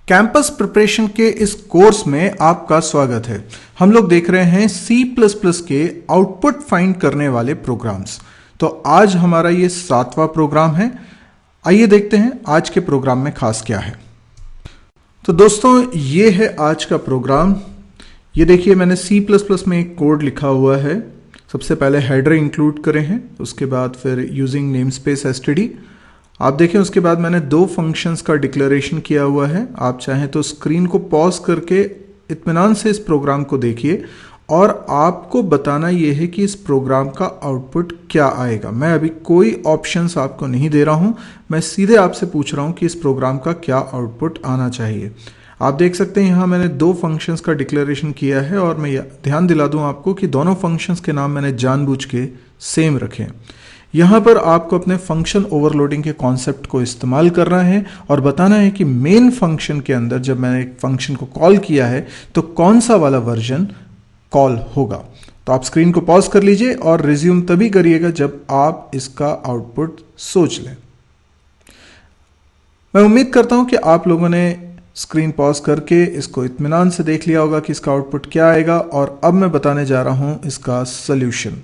Campus preparation के इस course में आपका स्वागत है। हम लोग देख रहे हैं C++ के आउटपुट फाइंड करने वाले प्रोग्राम्स। तो आज हमारा ये 7वां प्रोग्राम है। आइए देखते हैं आज के प्रोग्राम में खास क्या है। तो दोस्तों ये है आज का प्रोग्राम। ये देखिए मैंने C++ में एक कोड लिखा हुआ है। सबसे पहले हेडर इंक्लूड करे हैं, उसके बाद फिर यूजिंग नेमस्पेस एसटीडी। आप देखें उसके बाद मैंने दो फंक्शंस का डिक्लेरेशन किया हुआ है। आप चाहें तो स्क्रीन को पॉज करके इत्मीनान से इस प्रोग्राम को देखिए और आपको बताना यह है कि इस प्रोग्राम का आउटपुट क्या आएगा। मैं अभी कोई ऑप्शंस आपको नहीं दे रहा हूं, मैं सीधे आपसे पूछ रहा हूं कि इस प्रोग्राम का क्या आउटपुट आना चाहिए। आप देख सकते हैं यहाँ मैंने दो फंक्शंस का डिक्लेरेशन किया है और मैं ध्यान दिला दूं आपको कि दोनों फंक्शंस के नाम मैंने जानबूझ के सेम रखे हैं। यहाँ पर आपको अपने फंक्शन ओवरलोडिंग के कॉन्सेप्ट को इस्तेमाल करना है और बताना है कि मेन फंक्शन के अंदर जब मैंने एक फंक्शन को कॉल किया है तो कौन सा वाला वर्जन कॉल होगा। तो आप स्क्रीन को पॉज कर लीजिए और रिज्यूम तभी करिएगा जब आप इसका आउटपुट सोच लें। मैं उम्मीद करता हूं कि आप लोगों ने स्क्रीन पॉज करके इसको इत्मीनान से देख लिया होगा कि इसका आउटपुट क्या आएगा। और अब मैं बताने जा रहा हूं इसका सोल्यूशन।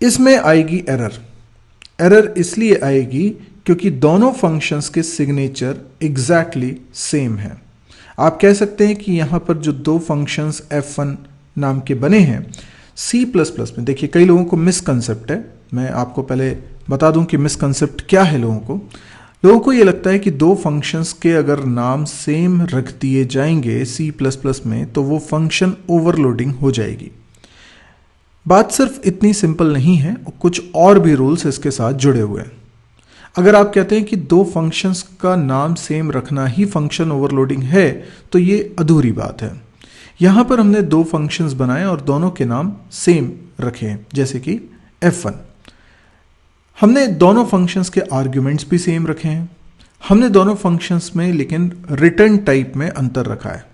इसमें आएगी एरर इसलिए आएगी क्योंकि दोनों फंक्शंस के सिग्नेचर एग्जैक्टली सेम है। आप कह सकते हैं कि यहां पर जो दो फंक्शंस f1 नाम के बने हैं C++ में, देखिए कई लोगों को मिसकंसेप्ट है। मैं आपको पहले बता दूं कि मिसकंसेप्ट क्या है। लोगों को ये लगता है कि दो फंक्शंस के अगर नाम सेम रख दिए जाएंगे C++ में तो वो फंक्शन ओवरलोडिंग हो जाएगी। बात सिर्फ इतनी सिंपल नहीं है, कुछ और भी रूल्स इसके साथ जुड़े हुए हैं। अगर आप कहते हैं कि दो फंक्शंस का नाम सेम रखना ही फंक्शन ओवरलोडिंग है तो ये अधूरी बात है। यहां पर हमने दो फंक्शंस बनाए और दोनों के नाम सेम रखे हैं, जैसे कि f1। हमने दोनों फंक्शंस के आर्ग्यूमेंट्स भी सेम रखे हैं। हमने दोनों फंक्शंस में लेकिन रिटर्न टाइप में अंतर रखा है।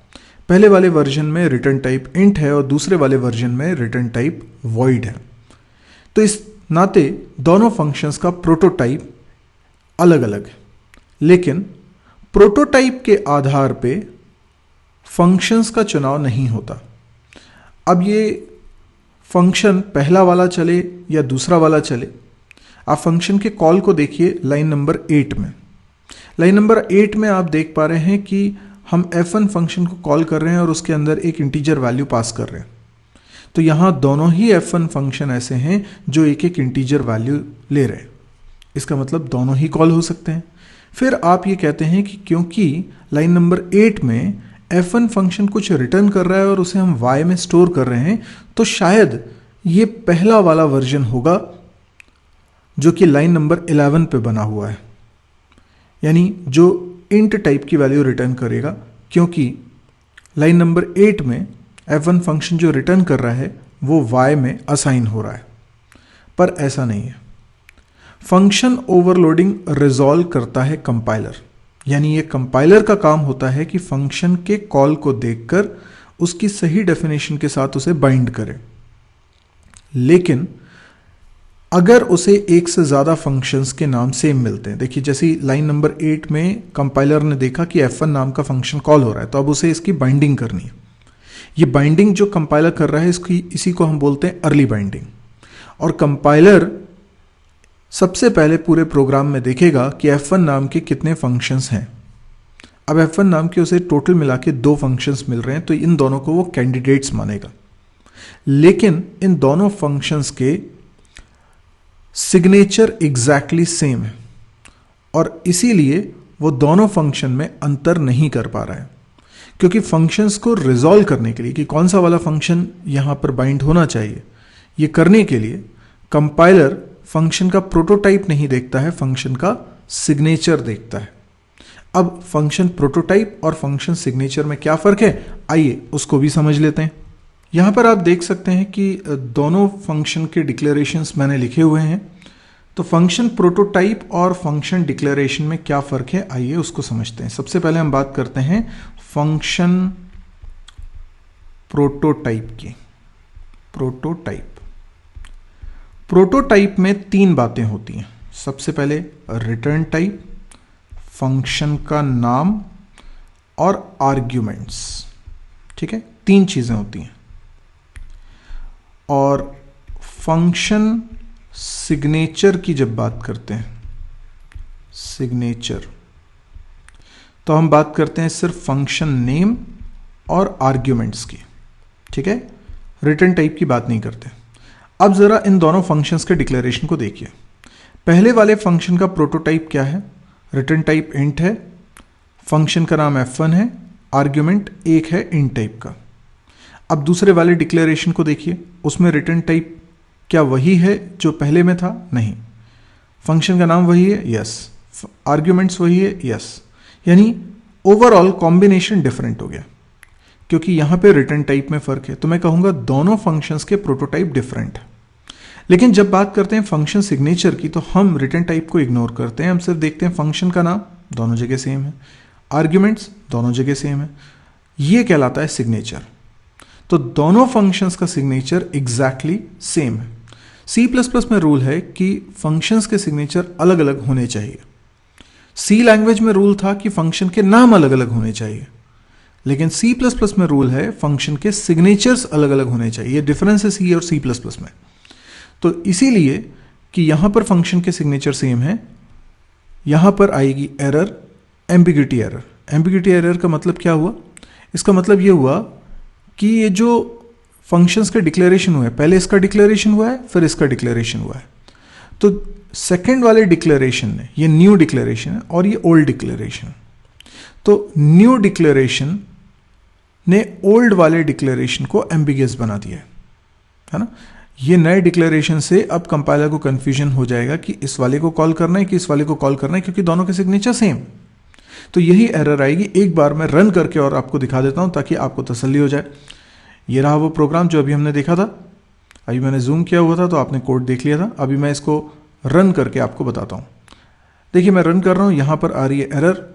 पहले वाले वर्जन में रिटर्न टाइप इंट है और दूसरे वाले वर्जन में रिटर्न टाइप वॉइड है। तो इस नाते दोनों फंक्शंस का प्रोटोटाइप अलग अलग है, लेकिन प्रोटोटाइप के आधार पे फंक्शंस का चुनाव नहीं होता। अब ये फंक्शन पहला वाला चले या दूसरा वाला चले, आप फंक्शन के कॉल को देखिए लाइन नंबर 8 में। लाइन नंबर 8 में आप देख पा रहे हैं कि हम f1 फंक्शन को कॉल कर रहे हैं और उसके अंदर एक इंटीजर वैल्यू पास कर रहे हैं। तो यहां दोनों ही f1 फंक्शन ऐसे हैं जो एक एक इंटीजर वैल्यू ले रहे हैं। इसका मतलब दोनों ही कॉल हो सकते हैं। फिर आप ये कहते हैं कि क्योंकि लाइन नंबर 8 में f1 फंक्शन कुछ रिटर्न कर रहा है और उसे हम y में स्टोर कर रहे हैं, तो शायद ये पहला वाला वर्जन होगा जो कि लाइन नंबर 11 पे बना हुआ है, यानी जो इंट टाइप की वैल्यू रिटर्न करेगा, क्योंकि लाइन नंबर 8 में f1 फंक्शन जो रिटर्न कर रहा है वो y में असाइन हो रहा है। पर ऐसा नहीं है। फंक्शन ओवरलोडिंग रिजॉल्व करता है कंपाइलर, यानी ये कंपाइलर का काम होता है कि फंक्शन के कॉल को देखकर उसकी सही डेफिनेशन के साथ उसे बाइंड करे। लेकिन अगर उसे एक से ज्यादा फंक्शंस के नाम सेम मिलते हैं, देखिए जैसे लाइन नंबर 8 में कंपाइलर ने देखा कि f1 नाम का फंक्शन कॉल हो रहा है, तो अब उसे इसकी बाइंडिंग करनी है। ये बाइंडिंग जो कंपाइलर कर रहा है इसी को हम बोलते हैं अर्ली बाइंडिंग। और कंपाइलर सबसे पहले पूरे प्रोग्राम में देखेगा कि f1 नाम के कितने फंक्शंस हैं। अब f1 नाम के उसे टोटल मिला के 2 फंक्शंस मिल रहे हैं, तो इन दोनों को वो कैंडिडेट्स मानेगा। लेकिन इन दोनों फंक्शंस के सिग्नेचर एग्जैक्टली सेम है और इसीलिए वो दोनों फंक्शन में अंतर नहीं कर पा रहा है। क्योंकि फंक्शंस को रिजॉल्व करने के लिए कि कौन सा वाला फंक्शन यहां पर बाइंड होना चाहिए, ये करने के लिए कंपाइलर फंक्शन का प्रोटोटाइप नहीं देखता है, फंक्शन का सिग्नेचर देखता है। अब फंक्शन प्रोटोटाइप और फंक्शन सिग्नेचर में क्या फर्क है, आइए उसको भी समझ लेते हैं। यहां पर आप देख सकते हैं कि दोनों फंक्शन के डिक्लेरेशंस मैंने लिखे हुए हैं। तो फंक्शन प्रोटोटाइप और फंक्शन डिक्लेरेशन में क्या फर्क है, आइए उसको समझते हैं। सबसे पहले हम बात करते हैं फंक्शन प्रोटोटाइप की। प्रोटोटाइप में 3 बातें होती हैं। सबसे पहले रिटर्न टाइप, फंक्शन का नाम और आर्ग्यूमेंट्स। ठीक है, 3 चीजें होती हैं। और फंक्शन सिग्नेचर की जब बात करते हैं, सिग्नेचर, तो हम बात करते हैं सिर्फ फंक्शन नेम और आर्ग्यूमेंट्स की। ठीक है, रिटर्न टाइप की बात नहीं करते। अब जरा इन दोनों फंक्शंस के डिक्लेरेशन को देखिए। पहले वाले फंक्शन का प्रोटोटाइप क्या है? रिटर्न टाइप इंट है, फंक्शन का नाम f1 है, आर्ग्यूमेंट 1 है इंट टाइप का। अब दूसरे वाले डिक्लेरेशन को देखिए, उसमें रिटर्न टाइप क्या वही है जो पहले में था? नहीं। फंक्शन का नाम वही है? यस। आर्ग्यूमेंट्स वही है? यस। यानी ओवरऑल कॉम्बिनेशन डिफरेंट हो गया, क्योंकि यहां पे रिटर्न टाइप में फर्क है। तो मैं कहूंगा दोनों फंक्शंस के प्रोटोटाइप डिफरेंट है। लेकिन जब बात करते हैं फंक्शन सिग्नेचर की, तो हम रिटर्न टाइप को इग्नोर करते हैं। हम सिर्फ देखते हैं फंक्शन का नाम दोनों जगह सेम है, आर्ग्यूमेंट्स दोनों जगह सेम है, ये कहलाता है सिग्नेचर। तो दोनों फंक्शंस का सिग्नेचर एग्जैक्टली सेम है। C++ में रूल है कि फंक्शंस के सिग्नेचर अलग अलग होने चाहिए। सी लैंग्वेज में रूल था कि फंक्शन के नाम अलग अलग होने चाहिए, लेकिन C++ में रूल है फंक्शन के सिग्नेचर्स अलग अलग होने चाहिए। ये डिफरेंस है C और C++ में। तो इसीलिए कि यहां पर फंक्शन के सिग्नेचर सेम है, यहां पर आएगी error, ambiguity error. Ambiguity error का मतलब क्या हुआ? इसका मतलब यह हुआ कि ये जो फंक्शंस का डिक्लेरेशन हुआ है, पहले इसका डिक्लेरेशन हुआ है, फिर इसका डिक्लेरेशन हुआ है, तो सेकंड वाले डिक्लेरेशन ने, ये न्यू डिक्लेरेशन है और ये ओल्ड डिक्लेरेशन, तो न्यू डिक्लेरेशन ने ओल्ड वाले डिक्लेरेशन को एम्बिगियस बना दिया है ना। ये नए डिक्लेरेशन से अब कंपाइलर को कंफ्यूजन हो जाएगा कि इस वाले को कॉल करना है कि इस वाले को कॉल करना है, क्योंकि दोनों के सिग्नेचर सेम। तो यही एरर आएगी। एक बार मैं रन करके और आपको दिखा देता हूं ताकि आपको तसल्ली हो जाए। ये रहा वो प्रोग्राम जो अभी हमने देखा था। अभी मैंने जूम किया हुआ था तो आपने कोड देख लिया था। अभी मैं इसको रन करके आपको बताता हूं। देखिए मैं रन कर रहा हूं, यहां पर आ रही है एरर।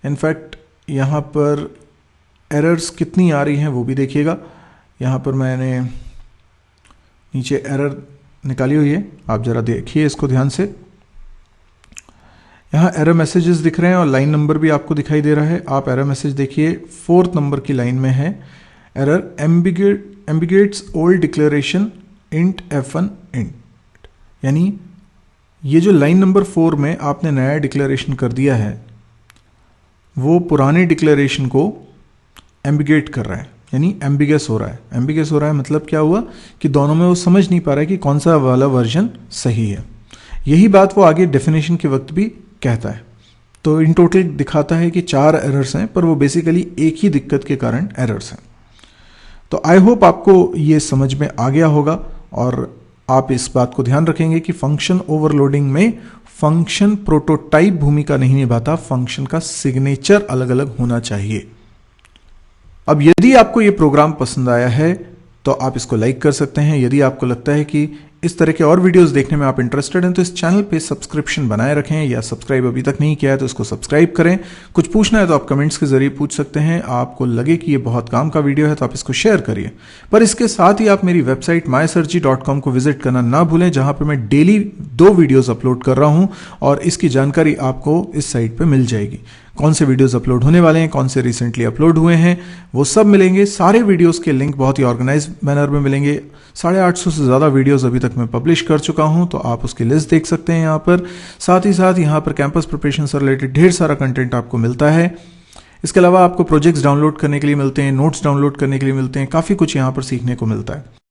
इनफैक्ट यहां पर एरर्स कितनी आ रही हैं वो भी देखिएगा। यहां पर मैंने नीचे एरर निकाली हुई है, आप जरा देखिए इसको ध्यान से। यहाँ एरर मैसेजेस दिख रहे हैं और लाइन नंबर भी आपको दिखाई दे रहा है। आप एरर मैसेज देखिए, 4th नंबर की लाइन में है error, ambiguates old declaration int f1 int. यानी ये जो लाइन नंबर 4 में आपने नया डिक्लेरेशन कर दिया है वो पुराने डिक्लेरेशन को एम्बिगुएट कर रहा है, यानी एम्बिगस हो रहा है। एम्बिगस हो रहा है मतलब क्या हुआ कि दोनों में वो समझ नहीं पा रहा है कि कौन सा वाला वर्जन सही है। यही बात वो आगे डेफिनेशन के वक्त भी कहता है। तो इन टोटल दिखाता है कि 4 एरर्स हैं, पर वो बेसिकली एक ही दिक्कत के कारण एरर्स हैं। तो आई होप आपको ये समझ में आ गया होगा और आप इस बात को ध्यान रखेंगे कि फंक्शन ओवरलोडिंग में फंक्शन प्रोटोटाइप भूमिका नहीं निभाता, फंक्शन का सिग्नेचर अलग अलग होना चाहिए। अब यदि आपको ये प्रोग्राम पसंद आया है तो आप इसको लाइक कर सकते हैं। यदि आपको लगता है कि इस तरह के और वीडियोस देखने में आप इंटरेस्टेड हैं तो इस चैनल पे सब्सक्रिप्शन बनाए रखें, या सब्सक्राइब अभी तक नहीं किया है तो इसको सब्सक्राइब करें। कुछ पूछना है तो आप कमेंट्स के जरिए पूछ सकते हैं। आपको लगे कि ये बहुत काम का वीडियो है तो आप इसको शेयर करिए। पर इसके साथ ही आप मेरी वेबसाइट mysurgery.com को विजिट करना ना भूलें, जहां पर मैं डेली 2 वीडियोज अपलोड कर रहा हूं और इसकी जानकारी आपको इस साइट पर मिल जाएगी। कौन से वीडियोस अपलोड होने वाले हैं, कौन से रिसेंटली अपलोड हुए हैं, वो सब मिलेंगे। सारे वीडियोस के लिंक बहुत ही ऑर्गेनाइज मैनर में मिलेंगे। 850 से ज़्यादा वीडियोस अभी तक मैं पब्लिश कर चुका हूं, तो आप उसकी लिस्ट देख सकते हैं यहाँ पर। साथ ही साथ यहाँ पर कैंपस प्रिपरेशन से रिलेटेड ढेर सारा कंटेंट आपको मिलता है। इसके अलावा आपको प्रोजेक्ट्स डाउनलोड करने के लिए मिलते हैं, नोट्स डाउनलोड करने के लिए मिलते हैं, काफ़ी कुछ यहाँ पर सीखने को मिलता है।